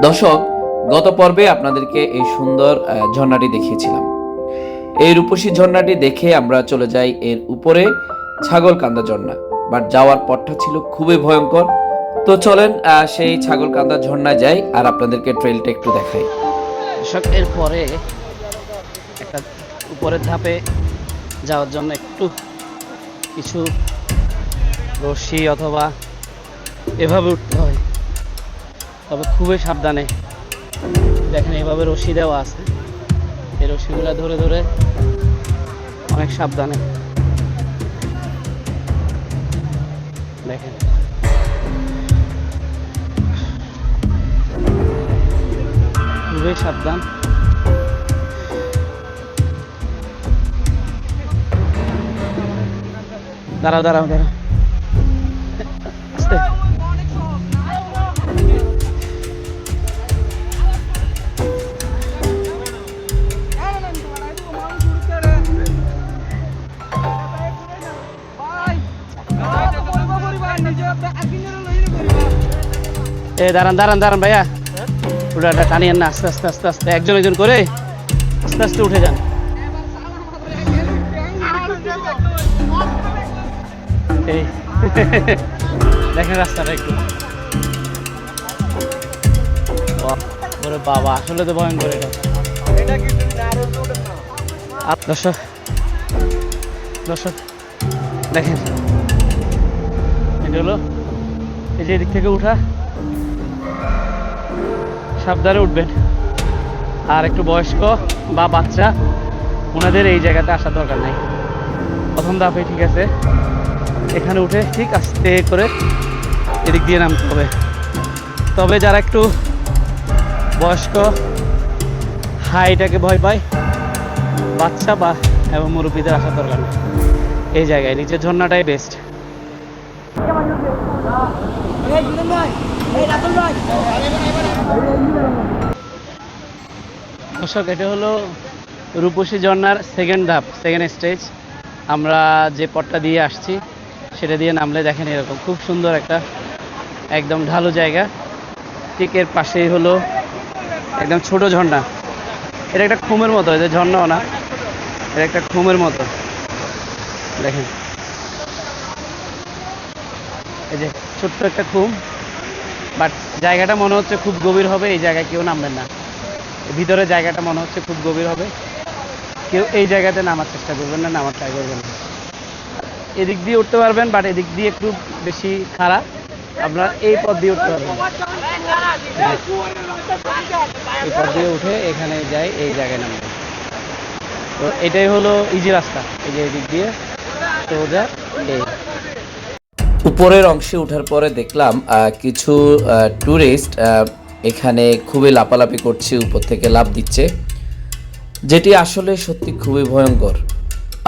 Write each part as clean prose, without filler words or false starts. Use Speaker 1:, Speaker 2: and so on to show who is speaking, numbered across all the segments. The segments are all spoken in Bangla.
Speaker 1: দর্শক, গত পর্বে আপনাদেরকে এই সুন্দর ঝর্ণাটি দেখিয়েছিলাম। এই রূপসী ঝর্ণাটি দেখে আমরা চলে যাই এর উপরে ছাগলকান্দা ঝর্ণা। বাট যাওয়ার পথটা ছিল খুবই ভয়ঙ্কর। তো চলেন সেই ছাগলকান্দা ঝর্ণায় যাই আর আপনাদেরকে ট্রেলটা একটু দেখাই।
Speaker 2: দর্শক, এরপরে একটা উপরের ধাপে যাওয়ার জন্য একটু কিছু রশি অথবা এভাবে উঠতে হয়, তবে খুবই সাবধানে। দেখেন এভাবে রশি দেওয়া আছে, এই রশিগুলো ধরে ধরে অনেক সাবধানে দেখেন। খুবই সাবধান। দাঁড়াও দাঁড়াও দাঁড়াও, আস্তে। দাঁড়ান দাঁড়ান দাঁড়ান ভাইয়া, ওটা টানিয়েন না, আস্তে আস্তে আস্তে আস্তে, একজন একজন করে আস্তে আস্তে উঠে যান। এই দেখেন রাস্তাটা একটু, ওরে বাবা, আসলে তো ভয়ঙ্কর এটা। দর্শক দর্শক দেখেন, এটা হলো এই যে এদিক থেকে উঠা, সাবধানে উঠবেন। আর একটু বয়স্ক বা বাচ্চা, ওনাদের এই জায়গাতে আসার দরকার নাই। প্রথম ধাপে ঠিক আছে, এখানে উঠে ঠিক আস্তে করে এদিক দিয়ে নামতে হবে। তবে যারা একটু বয়স্ক, হাইটাকে ভয় পায়, বাচ্চা বা এবং মুরব্বীদের আসার দরকার নেই। এই জায়গায় নিচের ঝর্ণাটাই বেস্ট। দর্শক, এটা হলো রূপসী ঝর্ণার সেকেন্ড ধাপ, সেকেন্ড স্টেজ। আমরা যে পথটা দিয়ে আসছি সেটা দিয়ে নামলে দেখেন এরকম খুব সুন্দর একটা একদম ঢালু জায়গা। ঠিক এর পাশেই হলো একদম ছোট ঝর্ণা। এটা একটা খুমের মতো, এটা ঝর্ণাও না, এটা একটা খুমের মতো। দেখেন এই যে ছোট্ট একটা খুম, বাট জায়গাটা মনে হচ্ছে খুব গভীর হবে। এই জায়গায় কেউ নামবেন না, ভিতরে জায়গাটা মনে হচ্ছে খুব গভীর হবে। কেউ এই জায়গাতে নামার চেষ্টা করবেন না, নামার ট্রাই করবেন না। এদিক দিয়ে উঠতে পারবেন, বাট এদিক দিয়ে একটু বেশি খারাপ, আপনারা এই পথ দিয়ে উঠতে পারবেন। এই পথ দিয়ে উঠে এখানে যাই, এই জায়গায় নামবেন। তো এটাই হলো ইজি রাস্তা, এই যে এদিক দিয়ে সোজা। এই
Speaker 1: উপরের অংশে ওঠার পরে দেখলাম কিছু ট্যুরিস্ট এখানে খুবই লাপালাপি করছে, উপর থেকে লাফ দিচ্ছে, যেটি আসলে সত্যি খুবই ভয়ঙ্কর।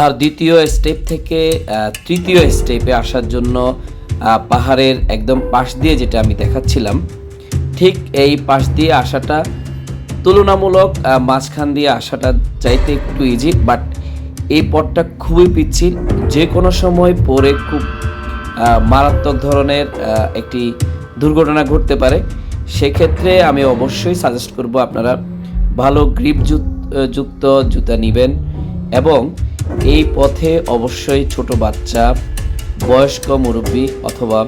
Speaker 1: আর দ্বিতীয় স্টেপ থেকে তৃতীয় স্টেপে আসার জন্য পাহাড়ের একদম পাশ দিয়ে, যেটা আমি দেখাচ্ছিলাম, ঠিক এই পাশ দিয়ে আসাটা তুলনামূলক মাঝখান দিয়ে আসাটা চাইতে একটু ইজি, বাট এই পথটা খুবই পিচ্ছিল, যে কোনো সময় পরে খুব মারাত্মক ধরনের একটি দুর্ঘটনা ঘটতে পারে। সেক্ষেত্রে আমি অবশ্যই সাজেস্ট করব আপনারা ভালো গ্রিপ যুক্ত জুতা নেবেন, এবং এই পথে অবশ্যই ছোট বাচ্চা, বয়স্ক মুরব্বী অথবা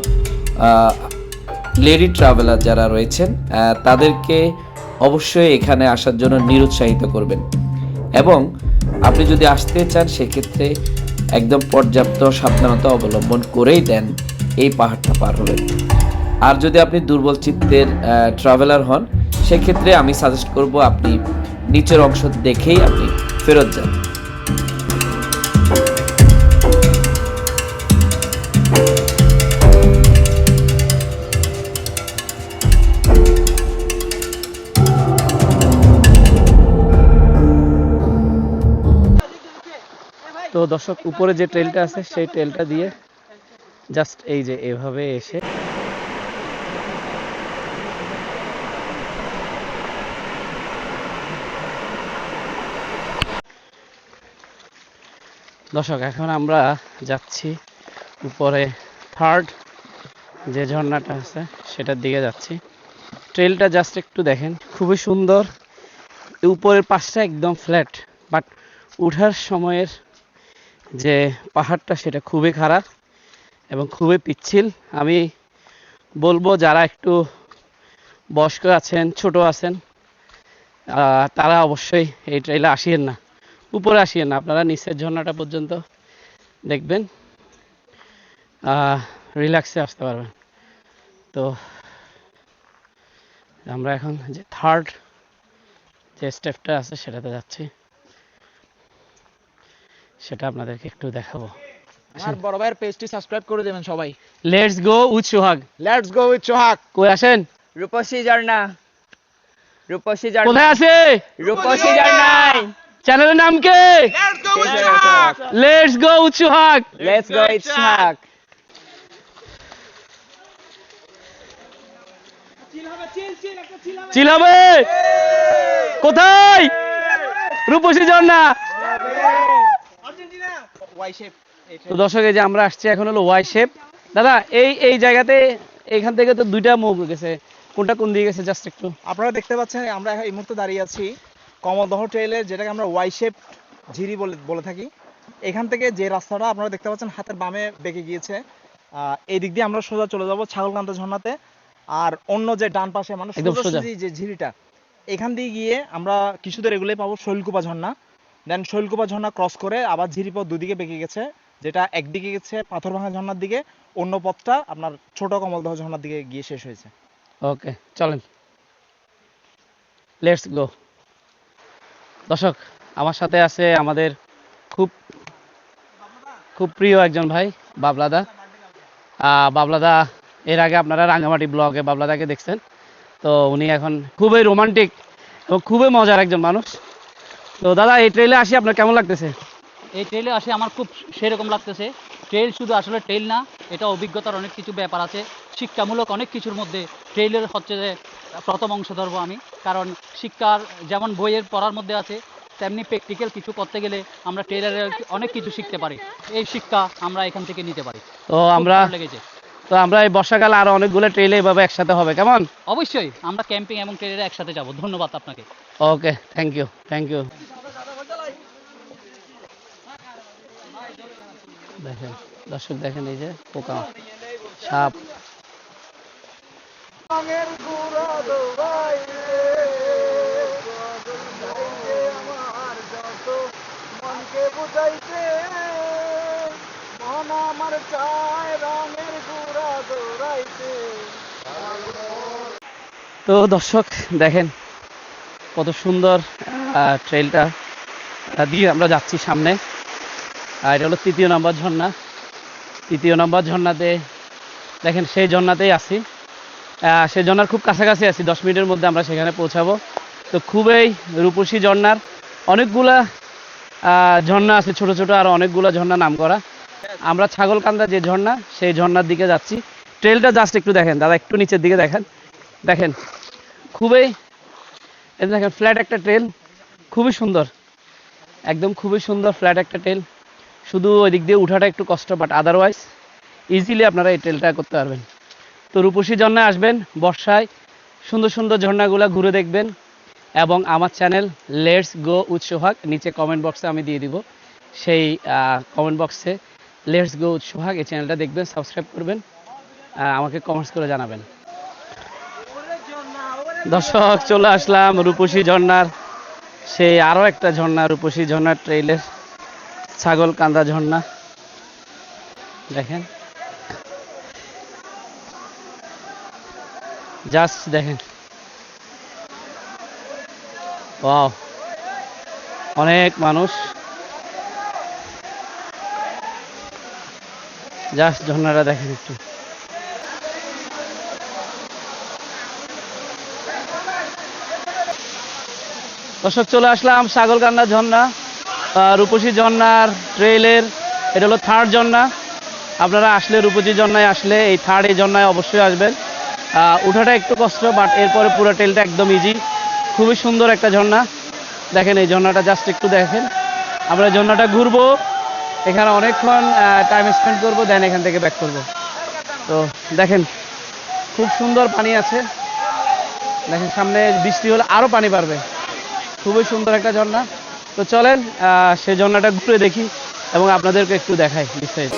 Speaker 1: লেডি ট্রাভেলার যারা রয়েছেন তাদেরকে অবশ্যই এখানে আসার জন্য নিরুৎসাহিত করবেন। এবং আপনি যদি আসতে চান সেক্ষেত্রে একদম পর্যাপ্ত সাবধানতা অবলম্বন করেই দেন এই পাহাড়টা পার হবেন। আর যদি আপনি দুর্বল চিত্তের ট্রাভেলার হন, সেক্ষেত্রে আমি সাজেস্ট করব আপনি নিচের অংশ দেখেই আপনি ফেরত যান।
Speaker 2: তো দর্শক, উপরে যে ট্রেলটা আছে সেই ট্রেলটা দিয়ে জাস্ট এই যে এভাবে এসে দর্শক, এখন আমরা যাচ্ছি উপরে থার্ড যে ঝর্ণাটা আছে সেটার দিকে যাচ্ছি। ট্রেলটা জাস্ট একটু দেখেন, খুবই সুন্দর। উপরের পাশটা একদম ফ্ল্যাট, বাট উঠার সময়ের যে পাহাড়টা সেটা খুবই খারাপ এবং খুবই পিচ্ছিল। আমি বলবো যারা একটু বয়স্ক আছেন, ছোট আছেন, তারা অবশ্যই এই ট্রেইলে আসিয়েন না, উপরে আসিয়েন না, আপনারা নিচের ঝর্ণাটা পর্যন্ত দেখবেন, রিল্যাক্সে আসতে পারবেন। তো আমরা এখন যে থার্ড যে স্টেপটা আছে সেটাতে যাচ্ছি, সেটা আপনাদেরকে একটু দেখাবো।
Speaker 3: আমার বড় ভাইয়ের পেজটি সাবস্ক্রাইব করে দেবেন সবাই।
Speaker 2: Let's go with Sohag.
Speaker 3: Let's go with Sohag.
Speaker 2: কই আসেন?
Speaker 4: রূপসী ঝর্ণা, রূপসী ঝর্ণা,
Speaker 2: কোথায় আছে?
Speaker 4: রূপসী ঝর্ণায়।
Speaker 2: চ্যানেলের নাম কি? Let's go with Sohag.
Speaker 4: Let's go with Sohag.
Speaker 2: Chill হবে? কোথায়? রূপসী ঝর্ণা। তো দর্শক, এই যে আমরা আসছি এখন হলো ওয়াই শেপ। দাদা এই জায়গাতে এখান থেকে তো দুইটা মুখ গেছে, কোনটা কোন দিকে গেছে জাস্ট একটু?
Speaker 3: আপনারা দেখতে পাচ্ছেন আমরা এই মুহূর্তে দাঁড়িয়ে আছি কমলদহ ট্রেইলের, যেটাকে আমরা ওয়াই শেপ ঝিরি বলে থাকি। এখান থেকে যে রাস্তাটা আপনারা দেখতে পাচ্ছেন হাতের বামে বেঁকে গিয়েছে, এই দিক দিয়ে আমরা সোজা চলে যাব ছাগলকান্দা ঝর্ণাতে। আর অন্য যে ডান পাশে মানে
Speaker 2: একদম সোজা।
Speaker 3: সোজাসুজি যে ঝিরিটা, এখান দিয়ে গিয়ে আমরা কিছুদের এগুলোই পাবো শৈলকুপা ঝর্ণা। দেন শৈলকুপা ঝর্ণা ক্রস করে আবার ঝিরিপথ দুদিকে বেঁকে গেছে, যেটা একদিকে গেছে পাথরভাঙা ঝর্ণার দিকে, অন্য পথটা আপনার ছোট কমলদহ ঝর্ণার দিকে গিয়ে শেষ হয়েছে।
Speaker 2: ওকে, চলেন, লেটস গো। দর্শক, আমার সাথে আছে আমাদের খুব খুব প্রিয় একজন ভাই, বাবলাদা। বাবলাদা এর আগে আপনারা রাঙ্গামাটি ব্লগে বাবলাদাকে দেখছেন। তো উনি এখন খুবই রোমান্টিক এবং খুবই মজার একজন মানুষ। তো দাদা, এই ট্রেইলে আসি আপনার কেমন লাগতেছে?
Speaker 5: এই ট্রেলে আসে আমার খুব সেরকম লাগতেছে। ট্রেল শুধু আসলে ট্রেল না, এটা অভিজ্ঞতার অনেক কিছু ব্যাপার আছে, শিক্ষামূলক অনেক কিছুর মধ্যে ট্রেলের হচ্ছে যে প্রথম অংশ ধরবো আমি। কারণ শিক্ষার যেমন বইয়ের পড়ার মধ্যে আছে, তেমনি প্র্যাকটিক্যাল কিছু করতে গেলে আমরা ট্রেলারে অনেক কিছু শিখতে পারি। এই শিক্ষা আমরা এখান থেকে নিতে পারি।
Speaker 2: তো
Speaker 5: খুব ভালো লেগেছে।
Speaker 2: আমরা এই বর্ষাকালে আরো অনেকগুলো ট্রেইলে এভাবে একসাথে হবে, কেমন?
Speaker 5: অবশ্যই আমরা ক্যাম্পিং এবং ট্রেলে একসাথে যাব। ধন্যবাদ আপনাকে।
Speaker 2: ওকে, থ্যাংক ইউ, থ্যাংক ইউ। দেখেন দর্শক, দেখেন এই যে পোকা, সাপ। তো দর্শক দেখেন কত সুন্দর ট্রেলটা দিয়ে আমরা যাচ্ছি সামনে। এটা হলো 3য় নম্বর ঝর্ণা। 3য় নম্বর ঝর্ণাতে দেখেন, সেই ঝর্ণাতেই আছি, সেই ঝর্ণার খুব কাছাকাছি আছি, 10 মিনিটের মধ্যে আমরা সেখানে পৌঁছাবো। তো খুবই রূপসী ঝর্ণার অনেকগুলা ঝর্ণা আছে, ছোট ছোট আরো অনেকগুলা ঝর্ণা নাম করা। আমরা ছাগলকান্দা যে ঝর্ণা, সেই ঝর্ণার দিকে যাচ্ছি। ট্রেলটা জাস্ট একটু দেখেন দাদা, একটু নিচের দিকে দেখেন, দেখেন খুবই, এটা দেখেন ফ্ল্যাট একটা ট্রেল, খুবই সুন্দর, একদম খুবই সুন্দর ফ্ল্যাট একটা ট্রেল। শুধু ওই দিক দিয়ে উঠাটা একটু কষ্ট, বাট আদারওয়াইজ ইজিলি আপনারা এই ট্রেলটা করতে পারবেন। তো রূপসী ঝর্ণায় আসবেন বর্ষায়, সুন্দর সুন্দর ঝর্ণাগুলো ঘুরে দেখবেন। এবং আমার চ্যানেল লেটস গো উইথ সোহাগ, নিচে কমেন্ট বক্সে আমি দিয়ে দিব, সেই কমেন্ট বক্সে লেটস গো উইথ সোহাগ এই চ্যানেলটা দেখবেন, সাবস্ক্রাইব করবেন, আমাকে কমেন্টস করে জানাবেন। দর্শক, চলে আসলাম রূপসী ঝর্ণার সেই আরও একটা ঝর্ণা, রূপসী ঝর্ণার ট্রেইলের ছাগলকান্দা ঝর্ণা। দেখেন জাস্ট দেখেন, ওয়াও, অনেক মানুষ, জাস্ট ঝর্ণাটা দেখেন একটু। দর্শক, চলে আসলাম ছাগলকান্দা ঝর্ণা, রূপসী ঝর্ণার ট্রেইলের, এটা হলো 3rd ঝর্ণা। আপনারা আসলে রূপসী ঝর্ণায় আসলে এই 3rd এই ঝর্ণায় অবশ্যই আসবেন। উঠাটা একটু কষ্ট, বাট এরপরে পুরো ট্রেলটা একদম ইজি, খুবই সুন্দর একটা ঝর্ণা। দেখেন এই ঝর্ণাটা জাস্ট একটু দেখেন। আমরা ঝর্ণাটা ঘুরবো, এখানে অনেকক্ষণ টাইম স্পেন্ড করবো, দেন এখান থেকে ব্যাক করব। তো দেখেন খুব সুন্দর পানি আছে, দেখেন সামনে বৃষ্টি হলে আরো পানি বাড়বে। খুবই সুন্দর একটা ঝর্ণা। তো চলেন সেই ঝর্ণাটা ঘুরে দেখি এবং আপনাদেরকে একটু দেখাই বিস্তারিত।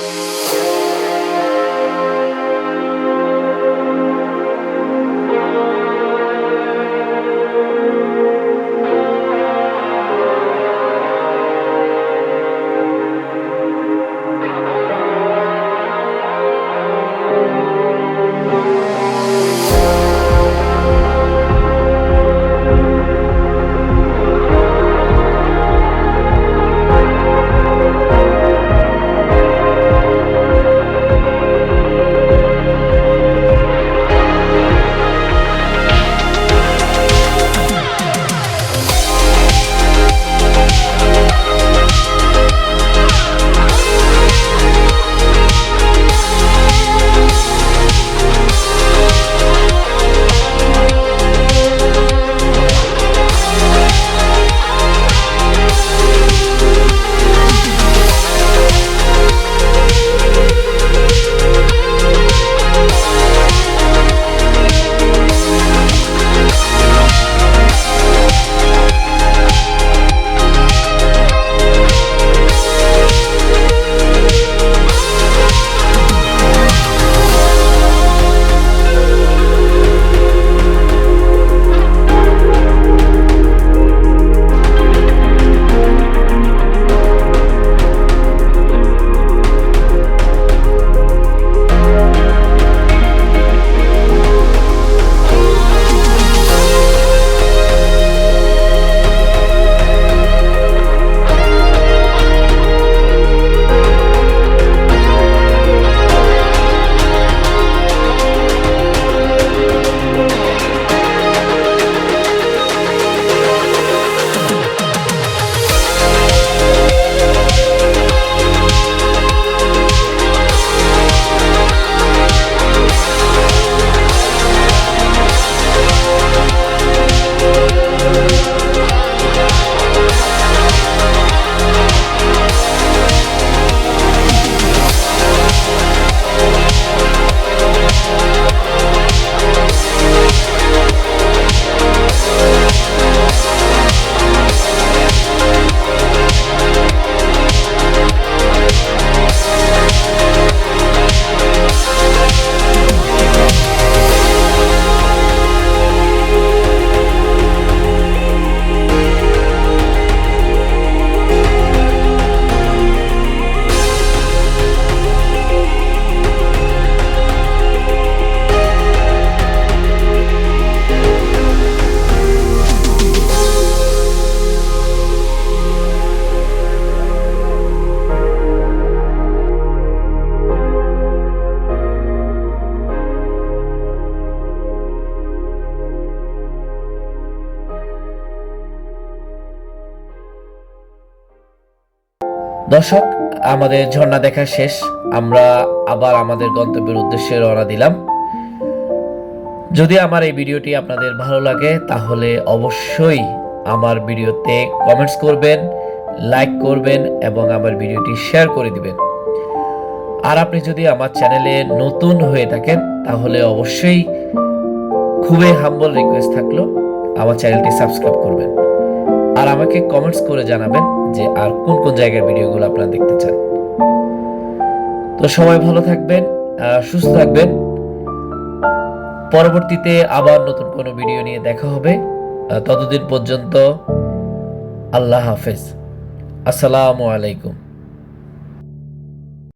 Speaker 1: দর্শক, আমাদের ঝর্ণা দেখা শেষ। আমরা আবার আমাদের গন্তব্যের উদ্দেশ্যে রওনা দিলাম। যদি আমার এই ভিডিওটি আপনাদের ভালো লাগে তাহলে অবশ্যই আমার ভিডিওতে কমেন্টস করবেন, লাইক করবেন এবং আমার ভিডিওটি শেয়ার করে দিবেন। আর আপনি যদি আমার চ্যানেলে নতুন হয়ে থাকেন তাহলে অবশ্যই খুবই হাম্বল রিকোয়েস্ট থাকলো আমার চ্যানেলটি সাবস্ক্রাইব করবেন। আর আমাকে কমেন্টস করে জানাবেন যে আর কোন কোন জায়গার ভিডিওগুলো আপনারা দেখতে চান। তো সবাই ভালো থাকবেন, সুস্থ থাকবেন। পরবর্তীতে আবার নতুন কোনো ভিডিও নিয়ে দেখা হবে। ততদিন পর্যন্ত আল্লাহ হাফেজ। আসসালামু আলাইকুম।